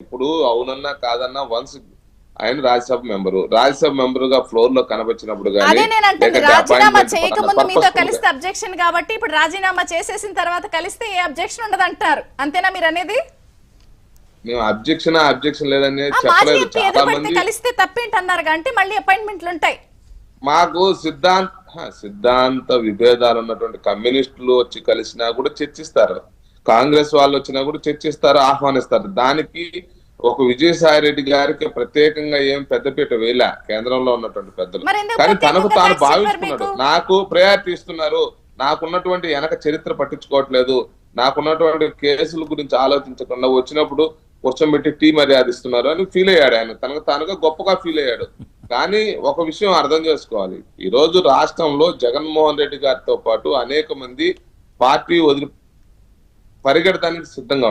ఇప్పుడు అవునన్నా కాదన్నా వన్స్ ఆయన రాజ్యసభ మెంబర్ గా ఫ్లోర్ లో కనబచ్చినప్పుడు అదే గానీ నేను అంటుంది, లేకంటే రాజీనామా అపాయింట్మెంట్ చేయకముందు మీతో పర్పస్ఫుల్ గా కలిస్తే అబ్జెక్షన్ కాబట్టి ఇప్పుడు రాజీనామా చేసేసిన తర్వాత కలిస్తే ఏ అబ్జెక్షన్ ఉండదు అంటారు, అంతేనా మీరు అనేది? మేము అబ్జెక్షన్ లేదని మాజీ చెప్పలేదు. ఎంపీ చాలా ఎదురు పడితే మంది కలిస్తే తప్పేంటన్నారు అంటే మళ్ళీ అపాయింట్మెంట్లు ఉంటాయి. మాకు సిద్ధాంత విభేదాలు ఉన్నటువంటి కమ్యూనిస్టులు వచ్చి కలిసినా కూడా చర్చిస్తారు, కాంగ్రెస్ వాళ్ళు వచ్చినా కూడా చర్చిస్తారు, ఆహ్వానిస్తారు. దానికి ఒక విజయసాయి రెడ్డి గారికి ప్రత్యేకంగా ఏం పెద్దపీట వేయలే కేంద్రంలో ఉన్నటువంటి పెద్దలు. మరి ఎందుకు కానీ తనకు ప్రత్యేకంగా తాను ట్యాక్స్ చెప్పారు భావించుకున్నాడు, మీకు? నాకు ప్రయారిటీ ఇస్తున్నారు, నాకున్నటువంటి వెనక చరిత్ర పట్టించుకోవట్లేదు, నాకున్నటువంటి కేసుల గురించి ఆలోచించకుండా వచ్చినప్పుడు కూర్చోబెట్టి టీ మర్యాద ఇస్తున్నారు అని ఫీల్ అయ్యాడు. ఆయన తనకు తానుగా గొప్పగా ఫీల్ అయ్యాడు. కానీ ఒక విషయం అర్థం చేసుకోవాలి, ఈ రోజు రాష్ట్రంలో జగన్మోహన్ రెడ్డి గారితో పాటు అనేక మంది పార్టీ వదిలి పరిగెడటానికి సిద్ధంగా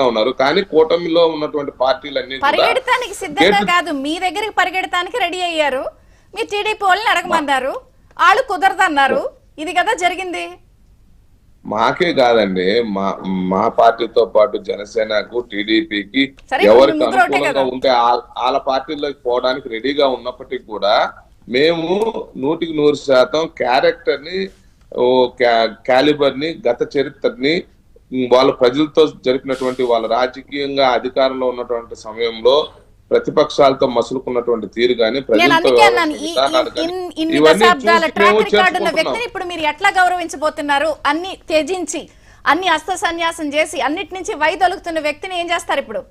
ఉన్నారు. కానీ కూటమిలో ఉన్నటువంటి పార్టీలన్నీ పరిగెడటానికి సిద్ధంగా కాదు, మీ దగ్గరికి పరిగెడటానికి రెడీ అయ్యారు. మీ టీడీపీ వాళ్ళని అడగమన్నారు, వాళ్ళు కుదరదన్నారు. ఇది కదా జరిగింది. మాకే కాదండి, మా పార్టీతో పాటు జనసేనకు టీడీపీకి సరే, ఎవరికి ముగ్గురు ఒకటే అనుకూలంగా కదా. ఉంటే వాళ్ళ పార్టీలోకి పోవడానికి రెడీగా ఉన్నప్పటికీ కూడా మేము 100% క్యారెక్టర్ ని, క్యాలిబర్ ని, గత చరిత్రని, వాళ్ళ ప్రజలతో జరిపినటువంటి వాళ్ళ రాజకీయంగా అధికారంలో ఉన్నటువంటి సమయంలో ప్రతిపక్షాలతో మసులుకున్నటువంటి తీరు గాని, నేను ప్రజలతో అందుకే అన్నాను, విధానాలు గాని ఇన్ని ఇవన్నీ దశాబ్దాల చూసి ట్రాక్ మేము రికార్డు ఉన్న చేర్చుకుంటున్నాం. వ్యక్తిని ఇప్పుడు మీరు ఎట్లా గౌరవించబోతున్నారు? అన్ని త్యజించి, అన్ని అస్త్ర సన్యాసం చేసి, అన్నిటి నుంచి వైదొలుగుతున్న వ్యక్తిని ఏం చేస్తారు ఇప్పుడు?